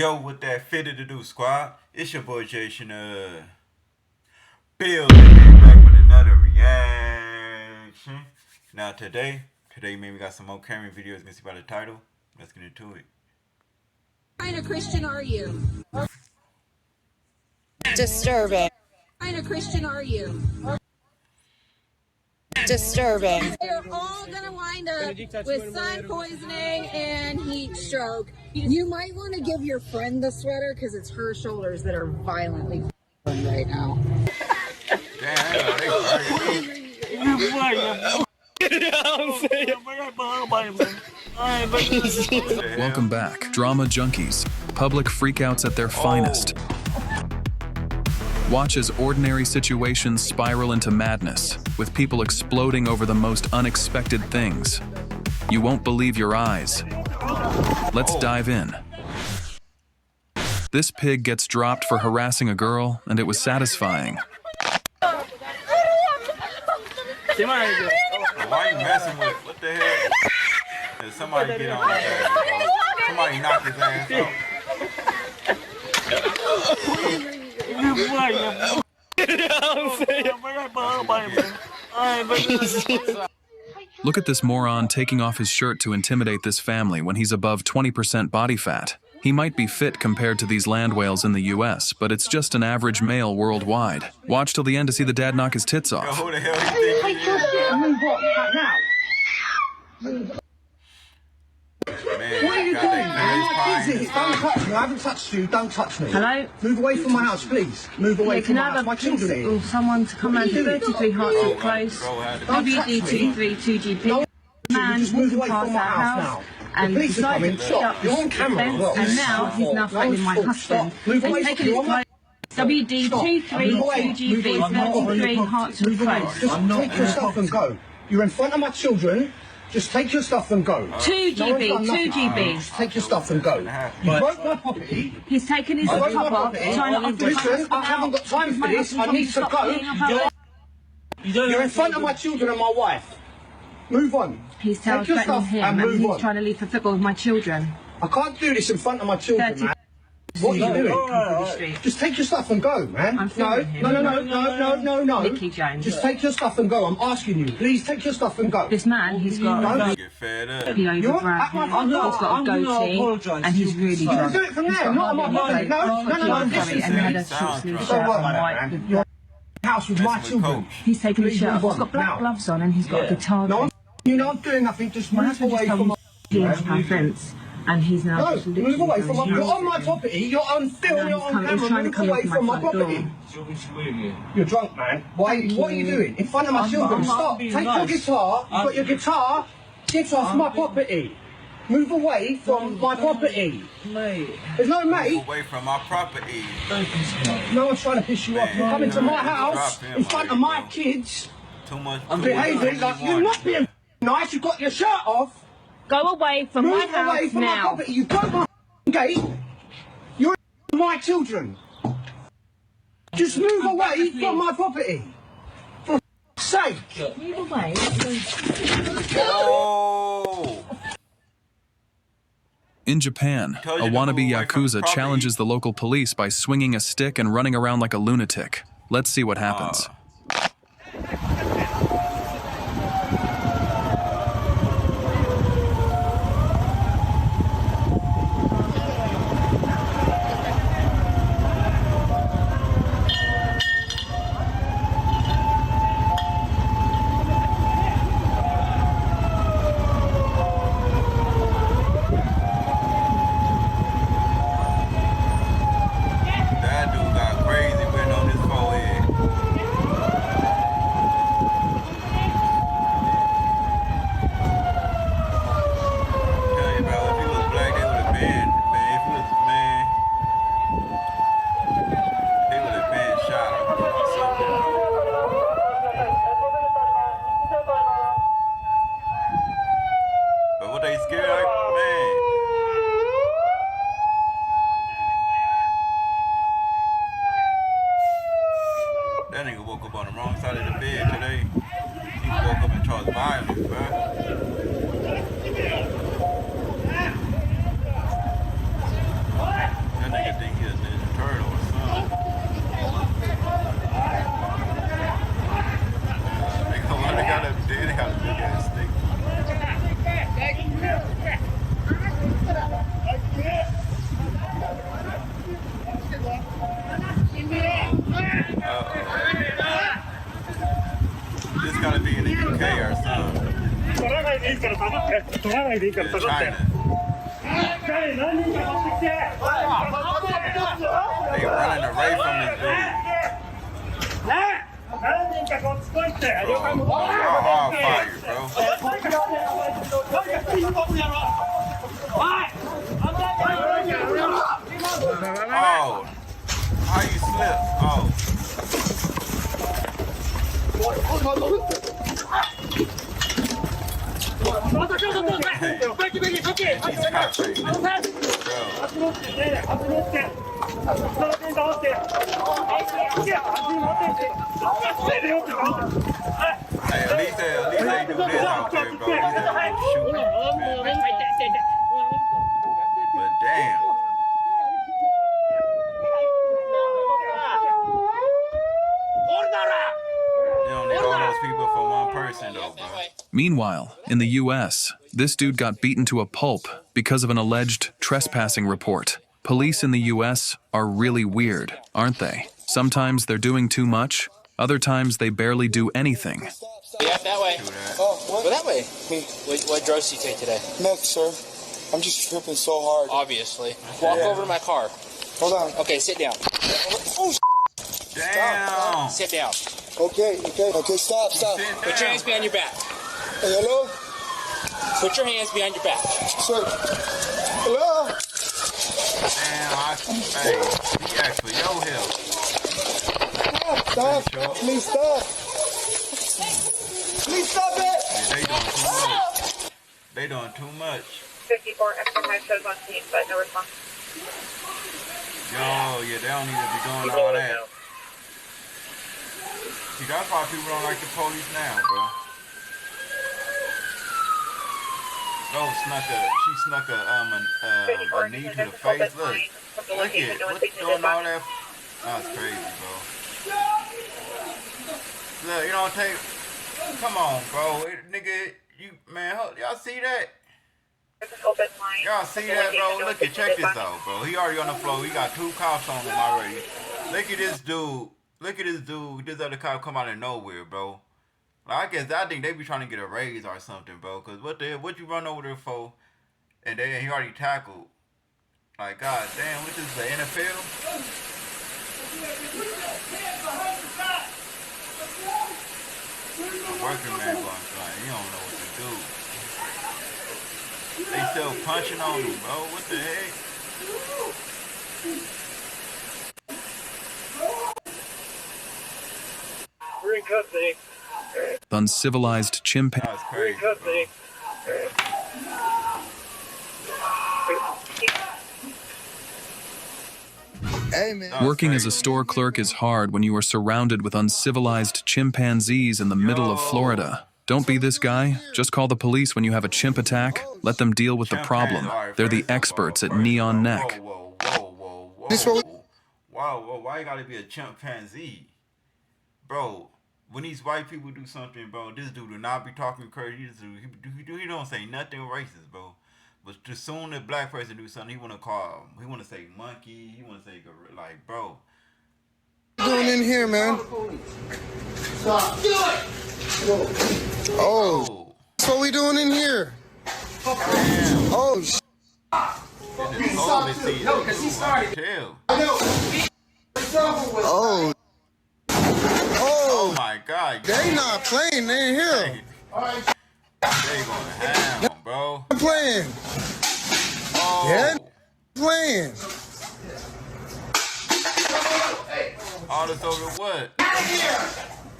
Yo, with that fitted to do squad, it's your boy Jason Bill back with another reaction. Now today man, we got some more Cameron videos. You can see by the title. Let's get into it. What kind of Christian are you? Disturbing. What kind of Christian are you? Disturbing. They're all gonna wind up with sun poisoning and heat stroke. You might want to give your friend the sweater because it's her shoulders that are violently right now. Damn, Welcome back, drama junkies. Public freakouts at their finest. Watch as ordinary situations spiral into madness, with people exploding over the most unexpected things. You won't believe your eyes. Let's dive in. This pig gets dropped for harassing a girl, and it was satisfying. Why are you messing with? What the hell? Did somebody get on his ass? Somebody knock his ass out. Look at this moron taking off his shirt to intimidate this family when he's above 20% body fat. He might be fit compared to these land whales in the US, but it's just an average male worldwide. Watch till the end to see the dad knock his tits Yo, off. who the hell you think he is? Man, What are you got doing, that man? crazy pie in his Don't mouth. touch me. I haven't touched you. Don't touch me. Hello? Move away from my house, please. Move away from my house. My children are here. Or someone to come around 33 Hartswood Close, Bro, had to- WD 232GP. Man Just move walking away past from my our house house now. and The police are decided coming. to Stop. shut You're on the camera as fence, well. and now he's now threatening my husband. Move They've away taken from his your clothes. WD 232GP, 33 Hartswood Close. Just take your stuff and go. You're in front of my children. Just take your stuff and go. 2GB, 2GB. Just take your stuff and go. You broke my property. He's taken his I broke my top off, property. trying to offer Listen, I haven't got time for this. I need to go. You're in front of my children and my wife. Move on. He's Take your threatening stuff him and and move he's on. trying to leave for football with my children. I can't do this in front of my children, 30 man. What are you doing? Street. Just take your stuff and go, man. I'm filming him. No. Nicky Jones. Just take your stuff and go. I'm asking you. Please take your stuff and go. This man, he's got Get fed up. the overgrowth at my hair, front door. he's got a goatee, and he's really You can drunk. do it from He's there, got not on my hardly property. any No, clothes, listen and to had me. a short sleeve Don't shirt Don't worry on about white. that, man. You're in the house with my Messing with children. Coach. He's taken his Please shirt off. move He's got on black now. gloves on, and he's got a guitar. No, you're not doing nothing. Just My move husband away just told from me my... £200 fence, and he's now No, just move literally away from my... going You're on my property. You're on film. Now You're he's on coming- he's camera. trying to Move come away up my from my front door. property. You're drunk, man. Why? Thank What are you you. doing in front of my children? Stop. Take your guitar. You've got your guitar. Get off my property. Move away from my property. There's no mate. Away from my property. No one's trying to piss you off. You're coming to my house Drop him in front of already, my bro. kids, Too much. behaving like you're not being nice. You've got your shirt off. Go away from Move my away house from my now. property. You broke my gate. You're my children. Just move away from my property. For sake. Move away. Oh! In Japan, Told a you to wannabe move away from the yakuza property. challenges the local police by swinging a stick and running around like a lunatic. Let's see what happens. That dude got crazy written on his forehead. Tell you, bro, if he was black, they would have been, man, if he was, man, they would have been shot or something. But what they scared, like, man. That nigga woke up on the wrong side of the bed today. He woke up and charged violence, bro. Tell This gotta be in the UK or something. In China. They running away from this dude. Bro, y'all all fire, bro. Oh, how you slip? Oh. Hey, at least they do this out there, bro. At least they don't shoot. But damn. You don't need all those people for one person, though, bro. Meanwhile, in the US, this dude got beaten to a pulp because of an alleged trespassing report. Police in the US are really weird, aren't they? Sometimes they're doing too much, other times they barely do anything. Yeah, that way. Oh, Go that way. Me. What drugs do you take today? Meth, sir. I'm just tripping so hard. Obviously. Walk over to my car. Hold on. Okay, sit down. Oh, Damn. Sit down. okay, stop. Sit Put your hands down. behind your back. Hey, hello? Put your hands behind your back. Sir. Hello? Damn, hey, he asked for your help. Stop. Please stop. Please stop it. Yeah, they doing too much. 54 exercise shows on scene, but no response. Yo, yeah, they don't need to be doing all that. See, that's why people don't like the police now, bro. No, she snuck a knee to the face. Look it. What's doing all that? That's crazy, bro. Look, you don't take. Come on, bro. Nigga, man, y'all see that? Y'all see that, bro? Look at, check this out, bro. He already on the floor. He got 2 cops on him already. Look at this dude. This other cop come out of nowhere, bro. Like, I think they be trying to get a raise or something, bro. Cause what you run over there for? And then he already tackled. Like, god damn, what is the NFL? A working man going flying. He don't know what to do. They still punching on him, bro. What the heck? We're in custody. Uncivilized chimpanzee. That was crazy, bro. Hey, man. Working as a store clerk is hard when you are surrounded with uncivilized chimpanzees in the middle of Florida. Don't be this guy. Just call the police when you have a chimp attack. Let them deal with the problem. They're the experts at Neon Neck. Whoa. This what Whoa, why you gotta be a chimpanzee? Bro, when these white people do something, bro, this dude do not be talking crazy. He don't say nothing racist, bro. But as soon as a black person do something, he wanna say monkey, he wanna say gorilla, like, bro. What are you doing in here, man? Stop. Do it. Oh. That's what we doing in here. Damn. Oh, sh. No, because he started. Oh. Oh my god. They not playing. They in here. They going ham, bro. They're playing. Oh. Yeah, playing. All this over what?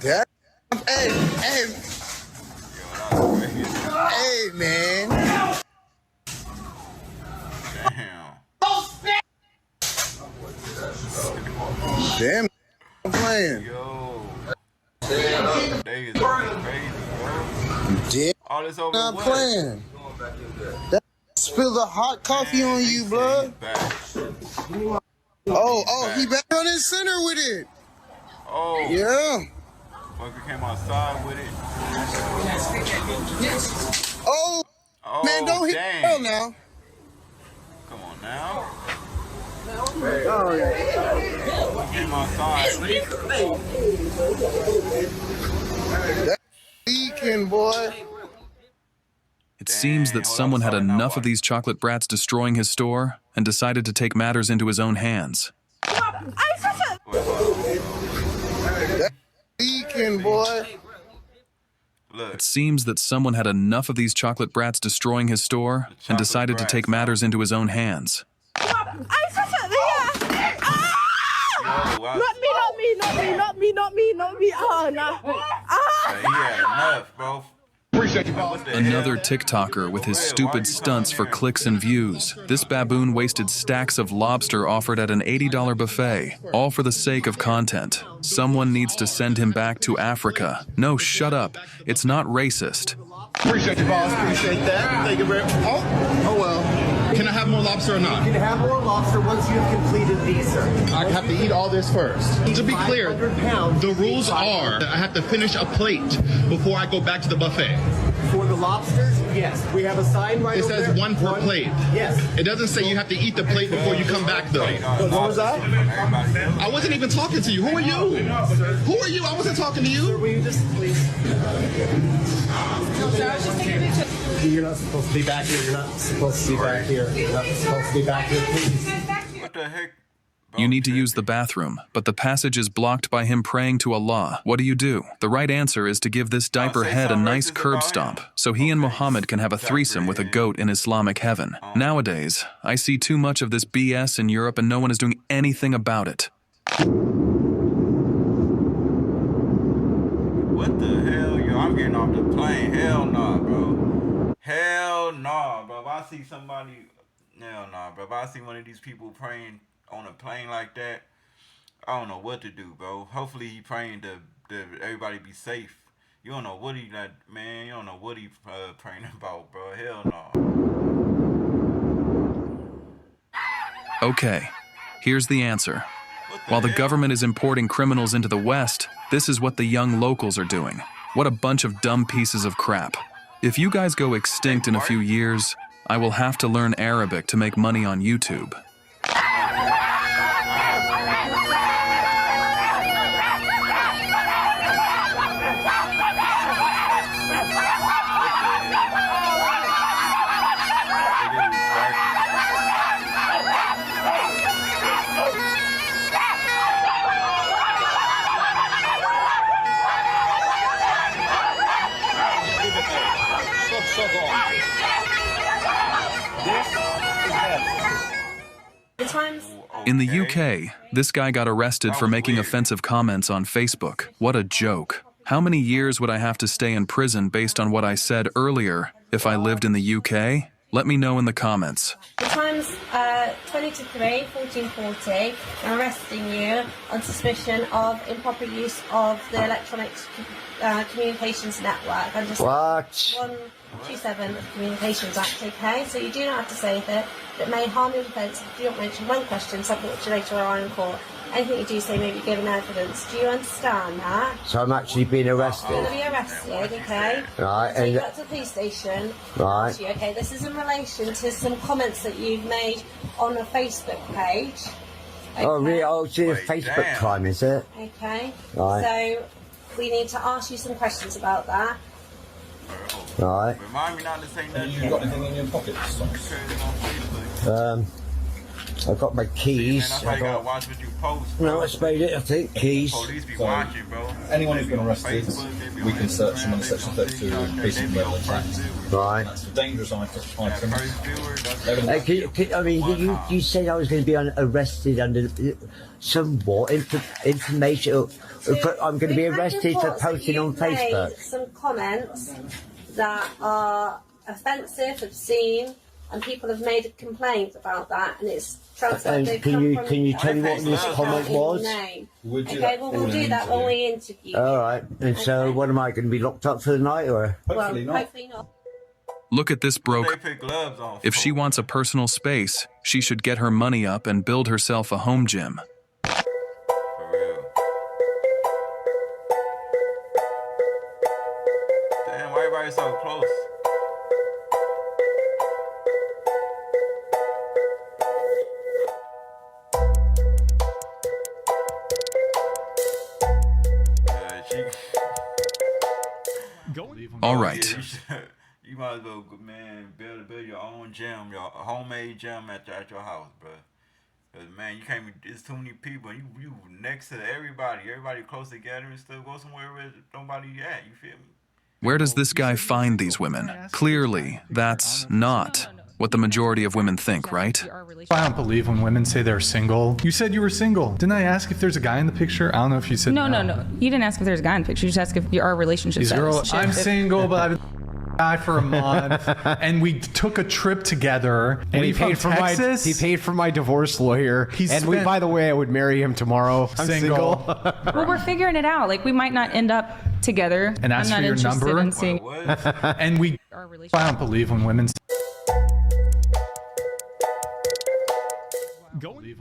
Yeah. Hey, Yo, that was crazy. hey, man. Damn. Damn, I'm playing. Yo. They is crazy, bro. Damn, All this over not what? playing. That spill the hot coffee on you, blood. Oh, he back on his center with it. Oh. Yeah. Fucker came outside with it. Oh, Oh, man, don't hit dang. hell now. Come on now. Oh, yeah. He came outside. Geeking, boy. It seems that someone had enough of these chocolate brats destroying his store and decided to take matters into his own hands. Geeking, boy. Look, It seems that someone had enough of these chocolate brats destroying his store and decided to take matters into his own hands. yo, I- Oh, no. he had enough, bro. Another TikToker with his stupid stunts for clicks and views. This baboon wasted stacks of lobster offered at an $80 buffet, all for the sake of content. Someone needs to send him back to Africa. No, shut up. It's not racist. Appreciate you, boss. Appreciate that. Thank you very much. Oh well. Can I have more lobster or not? You can have more lobster once you've completed these, sir. I have to eat all this first. To be clear, 500 pounds. the rules are I have to finish a plate before I go back to the buffet. For the lobsters, yes. We have a sign right It over says there. one per plate. Yes. It doesn't say you have to eat the plate before you come back, though. What was that? I wasn't even talking to you. Who are you? Who are you? I wasn't talking to you. Will you just please? You're not supposed to be back here. You're not supposed to be back here. You're not supposed to be back here, please. What the heck? You need to use the bathroom, but the passage is blocked by him praying to Allah. What do? The right answer is to give this diaper head a nice curb stomp, so he and Muhammad can have a threesome with a goat in Islamic heaven. Nowadays, I see too much of this BS in Europe and no one is doing anything about it. What the hell, yo? I'm getting off the plane. Hell nah, bro. Hell nah, bro. If I see somebody, hell nah, bro. If I see one of these people praying on a plane like that, I don't know what to do, bro. Hopefully he praying to everybody be safe. You don't know what he like, man. You don't know what he praying about, bro. Hell no. Okay, here's the answer. While the government is importing criminals into the West, this is what the young locals are doing. What a bunch of dumb pieces of crap. If you guys go extinct in a few years, I will have to learn Arabic to make money on YouTube. In the UK, this guy got arrested for making offensive comments on Facebook. What a joke. How many years would I have to stay in prison based on what I said earlier if I lived in the UK? Let me know in the comments. The time's 20 to 3, 14:40. I'm arresting you on suspicion of improper use of the Electronic Communications Network. I'm just What? 127 of the Communications Act, okay? So you do not have to say that it may harm your defence if you don't mention one question, something which you later on in court. Anything you do say may be given evidence. Do you understand that? So I'm actually being You're arrested. going to be arrested, okay? Right, So you and go up to the police station. Right. Okay, this is in relation to some comments that you've made on a Facebook page. Okay. oh really? Oh, it's a Facebook crime, is it? Okay. Right. So we need to ask you some questions about that. Right. Remind me not to say nothing. You got anything in your pockets? I've got my keys. Man, that's why you gotta watch what you post, bro. No, that's made it, I think. Keys. Police be watching, bro. Anyone who's been arrested, we can search them under Section 32 Increasing Criminal Act. Right. That's for dangerous items. Hey, you said I was going to be arrested under somewhat information. I'm going to be arrested for posting on Facebook. Some comments that are offensive, obscene, and people have made a complaint about that, and it's And can you tell me what this comment was? Okay, well we'll do that when we interview. All right. And so, what am I going to be locked up for the night, or? Hopefully not. Look at this broke. If she wants a personal space, she should get her money up and build herself a home gym. Damn, why everybody so close? All right. You might as well, man, build your own gym, your homemade gym at your house, bro. Cause man, you can't. It's too many people. You next to everybody close together and stuff. Go somewhere where nobody at. You feel me? Where does this guy find these women? Clearly, that's not what the majority of women think, right? I don't believe when women say they're single. You said you were single. Didn't I ask if there's a guy in the picture? I don't know if you said no. You didn't ask if there's a guy in the picture. You just asked if our relationship These status. girls, I'm single, but I've been guy for a month, and we took a trip together. And he paid for my divorce lawyer. By the way, I would marry him tomorrow. I'm single. Well, we're figuring it out. Like, we might not end up together. And ask for your number. In seeing And I don't believe when women.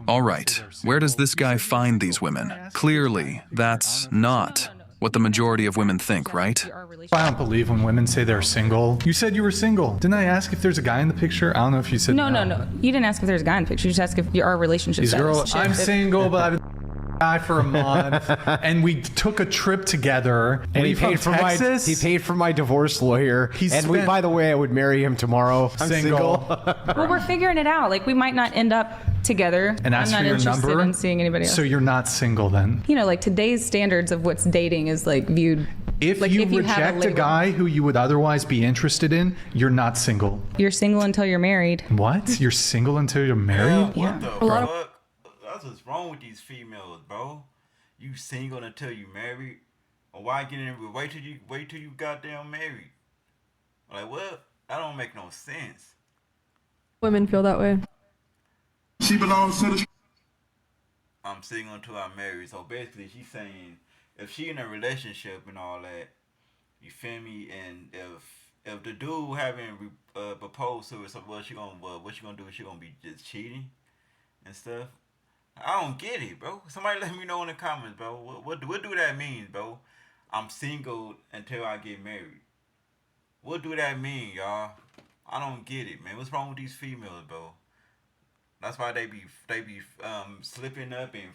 All right. Where does this guy find these women? Clearly, that's not what the majority of women think, right? I don't believe when women say they're single. You said you were single. Didn't I ask if there's a guy in the picture? I don't know if you said no. You didn't ask if there's a guy in the picture. You just asked if our relationship These status. girls, I'm single, but I've been guy for a month, and we took a trip together. And he paid for my divorce lawyer. By the way, I would marry him tomorrow. I'm single. Well, we're figuring it out. Like, we might not end up together. And ask I'm for not your interested number. in seeing anybody else. So you're not single then? You know, like, today's standards of what's dating is like viewed. If like, you if you reject a guy who you would otherwise be interested in, you're not single. You're single until you're married. What? You're single until you're married? What the fuck? That's what's wrong with these females, bro. You single until you married? Or why get in? Wait till you goddamn married. Like, what? That don't make no sense. Women feel that way. She belongs to the. I'm single until I'm married. So basically, she's saying if she in a relationship and all that, you feel me? And if the dude haven't proposed to her, so what she gonna do? She gonna be just cheating and stuff. I don't get it, bro. Somebody let me know in the comments, bro. What do that mean, bro? I'm single until I get married. What do that mean, y'all? I don't get it, man. What's wrong with these females, bro? That's why they be slipping up and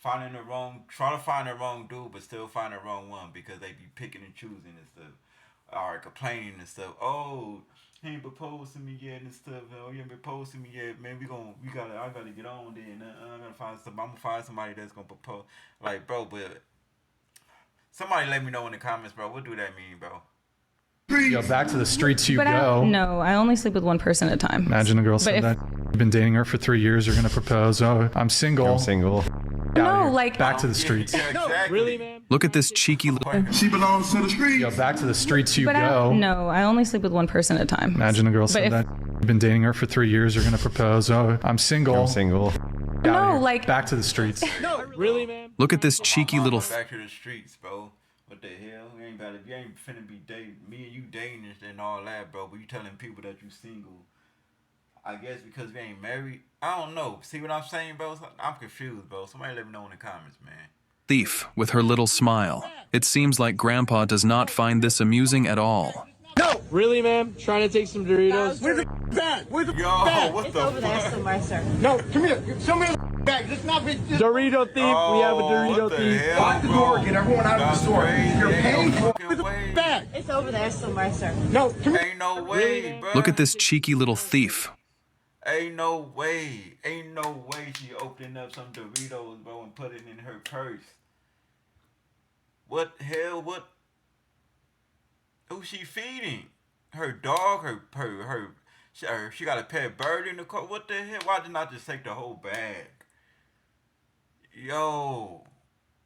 trying to find the wrong dude, but still find the wrong one because they be picking and choosing and stuff, or complaining and stuff. Oh, he ain't proposed to me yet and stuff. Oh, you ain't proposed to me yet, man. I gotta get on then. I'm gonna find somebody that's gonna propose. Like, bro, but somebody let me know in the comments, bro. What do that mean, bro? Yo, back to the streets you go. No, I only sleep with one person at a time. Imagine a girl said that. You've been dating her for 3 years. You're gonna propose. Oh, I'm single. I'm single. No, like back to the streets. Yeah, exactly. Really, man? Look at this cheeky little. She belongs to the streets. Yo, back to the streets you go. No, I only sleep with one person at a time. Imagine a girl said that. You've been dating her for 3 years. You're gonna propose. Oh, I'm single. I'm single. No, like back to the streets. No, really, man? Look at this cheeky little. Back to the streets, bro. What the hell? You ain't finna be dating me and you dating and all that, bro. But you telling people that you single. I guess because we ain't married. I don't know. See what I'm saying, bro? I'm confused, bro. Somebody let me know in the comments, man. Thief with her little smile. It seems like Grandpa does not find this amusing at all. No! Really, ma'am? Trying to take some Doritos? Where's the bag? Where's the bag? What the over there somewhere, sir. No, come here. Show me the bag. Let's not be. Dorito thief. We have a Dorito thief. Lock the door. Get everyone out of the store. You're paying for it. Bag. It's over there somewhere, sir. No, come here. Ain't no way, bro. Look at this cheeky little thief. Ain't no way she opened up some Doritos, bro, and put it in her purse. What hell? What? Who she feeding? Her dog? She got a pet bird in the car? What the hell? Why didn't I just take the whole bag? Yo.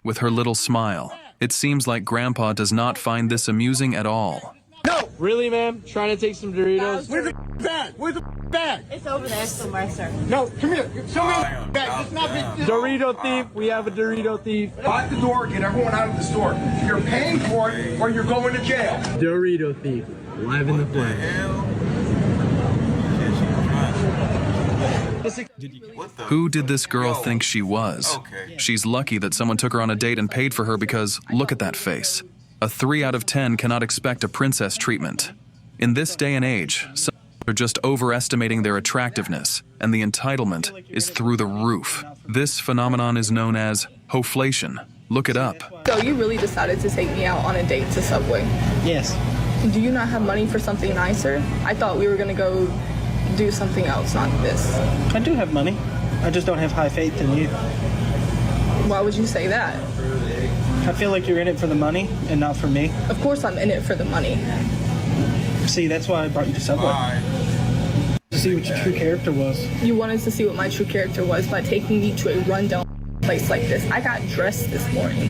With her little smile. It seems like Grandpa does not find this amusing at all. No. Really, ma'am? Trying to take some Doritos? Where's the bag? Where's the bag? It's over there somewhere, sir. No, come here. Show me the bag. Let's not be. Dorito thief. We have a Dorito thief. Lock the door. Get everyone out of the store. You're paying for it, or you're going to jail. Dorito thief. Live in the flesh. Who did this girl think she was? She's lucky that someone took her on a date and paid for her because look at that face. A 3 out of 10 cannot expect a princess treatment. In this day and age, some are just overestimating their attractiveness, and the entitlement is through the roof. This phenomenon is known as hoflation. Look it up. So you really decided to take me out on a date to Subway? Yes. Do you not have money for something nicer? I thought we were gonna go do something else, not this. I do have money. I just don't have high faith in you. Why would you say that? I feel like you're in it for the money and not for me. Of course I'm in it for the money. See, that's why I brought you to Subway. To see what your true character was. You wanted to see what my true character was by taking me to a rundown place like this. I got dressed this morning.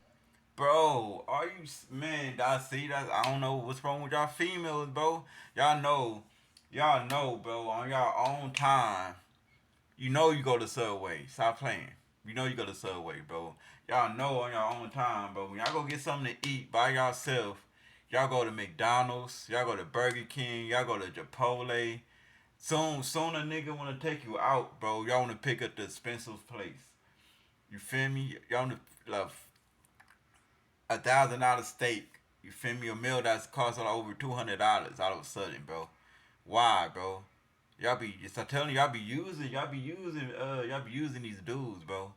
Bro, are you, man, I see that. I don't know what's wrong with y'all females, bro. Y'all know, bro, on y'all own time. You know you go to Subway. Stop playing. You know you go to Subway, bro. Y'all know on your own time, bro. When y'all go get something to eat by yourself, y'all go to McDonald's, y'all go to Burger King, y'all go to Chipotle. Soon a nigga wanna take you out, bro. Y'all wanna pick up the expensive place. You feel me? Y'all wanna love $1,000 steak. You feel me? A meal that's costing over $200 all of a sudden, bro. Why, bro? Y'all be, I'm telling you, y'all be using these dudes, bro.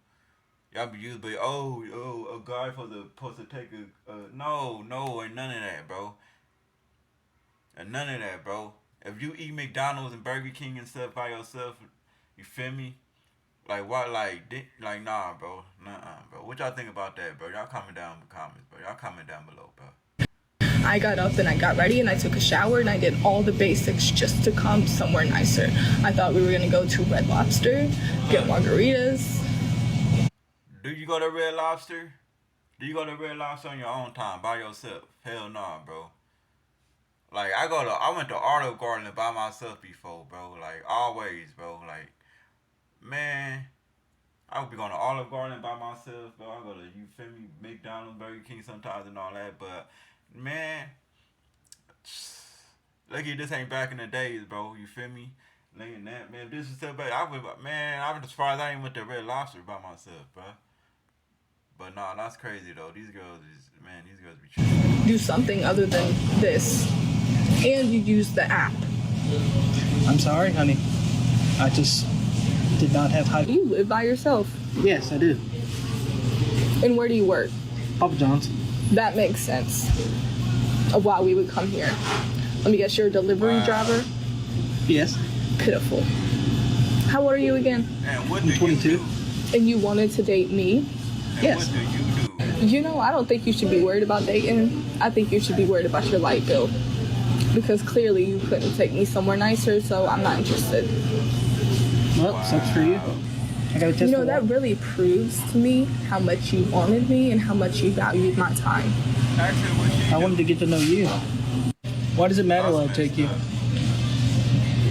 Y'all be using, but a guy supposed to take no, and none of that, bro. And none of that, bro. If you eat McDonald's and Burger King and stuff by yourself, you feel me? Like what? Like nah, bro. Nuh-uh, bro. What y'all think about that, bro? Y'all comment down in the comments, bro. Y'all comment down below, bro. I got up and I got ready and I took a shower and I did all the basics just to come somewhere nicer. I thought we were gonna go to Red Lobster, get margaritas. Do you go to Red Lobster? Do you go to Red Lobster on your own time by yourself? Hell nah, bro. Like I went to Olive Garden by myself before, bro. Like always, bro. Like, man, I would be going to Olive Garden by myself, bro. I go to, you feel me, McDonald's, Burger King sometimes and all that, but man, lucky this ain't back in the days, bro. You feel me? Laying that, man. This is still back. I was surprised I ain't went to Red Lobster by myself, bro. But nah, that's crazy though. These girls be tripping. Do something other than this. And you use the app. I'm sorry, honey. I just did not have high. You live by yourself? Yes, I do. And where do you work? Papa John's. That makes sense of why we would come here. Let me guess, you're a delivery driver? Yes. Pitiful. How old are you again? And what do I'm 22. you do? And you wanted to date me? And yes. What do you do? You know, I don't think you should be worried about dating. I think you should be worried about your light bill. Because clearly you couldn't take me somewhere nicer, so I'm not interested. Well, sucks for you. I gotta test You know, that really proves to me how much you wanted me and how much you valued my time. I wanted to get to know you. Why does it matter where I take you?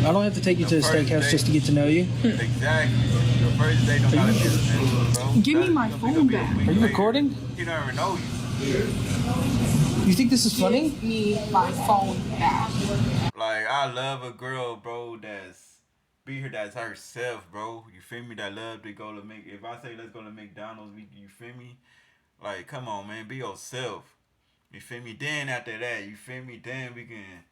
I don't have to take you to a steakhouse just to get to know you. Exactly. Your first date don't gotta be expensive, bro. Give me my phone back. Are you recording? He don't even know you. You think this is funny? Give me my phone back. Like, I love a girl, bro, that's herself, bro. You feel me? That love to go to if I say let's go to McDonald's, you feel me? Like, come on, man, be yourself. You feel me? Then after that, you feel me? Then we can,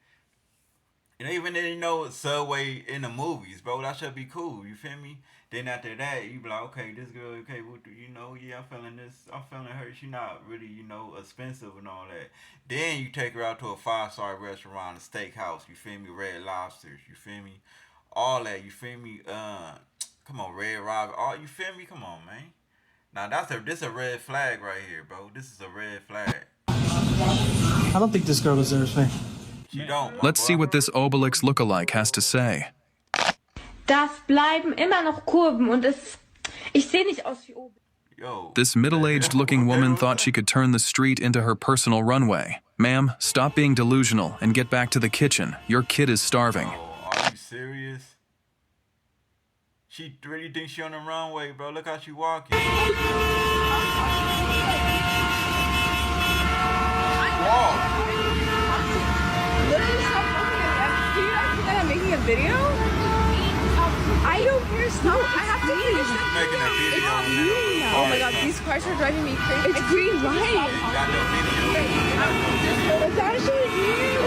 and even then, you know, Subway in the movies, bro, that should be cool. You feel me? Then after that, you be like, okay, this girl, okay, what do you know? Yeah, I'm feeling this. I'm feeling her. She not really, you know, expensive and all that. Then you take her out to a 5-star restaurant, a steakhouse. You feel me? Red Lobsters. You feel me? All that. You feel me? Come on, Red Robin. All you feel me? Come on, man. Now this a red flag right here, bro. This is a red flag. I don't think this girl deserves me. She don't. Let's see what this Obelix lookalike has to say. Das bleiben immer noch Kurven und ich sehe nicht aus wie Obelix. This middle-aged looking woman thought she could turn the street into her personal runway. Ma'am, stop being delusional and get back to the kitchen. Your kid is starving. Oh, are you serious? She really thinks she on the runway, bro. Look how she walking. I'm making a video? I don't care. Stop. I have to eat. Making a video. Oh my god, these cars are driving me crazy. It's green light. Got no video. It's actually you.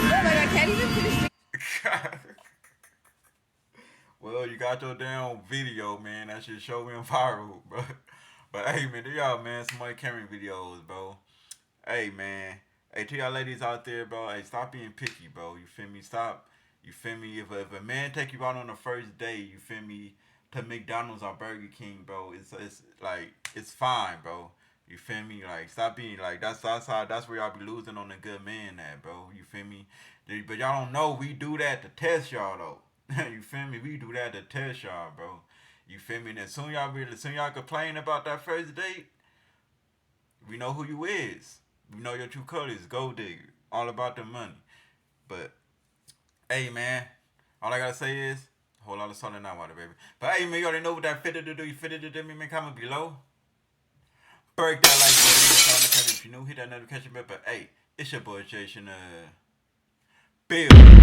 Damn it. I can't even finish. Well, you got your damn video, man. That shit show me viral, bro. But hey, man, y'all, man, some more Cameron videos, bro. Hey, man. Hey, to y'all ladies out there, bro. Hey, stop being picky, bro. You feel me? Stop. You feel me? If a man take you out on the first day, you feel me, to McDonald's or Burger King, bro, it's like, it's fine, bro. You feel me? Like, stop being like, that's where y'all be losing on the good man at, bro. You feel me? But y'all don't know we do that to test y'all though. You feel me? We do that to test y'all, bro. You feel me? And as soon y'all complain about that first date, we know who you is. We know your true colors, gold digger. All about the money. But hey, man, all I gotta say is a whole lot of salt in that water, baby. But hey, man, you already know what that fitted to do. You fitted to do me, man. Comment below. Break that like button. If you new, hit that notification bell. But hey, it's your boy Jason. Bill.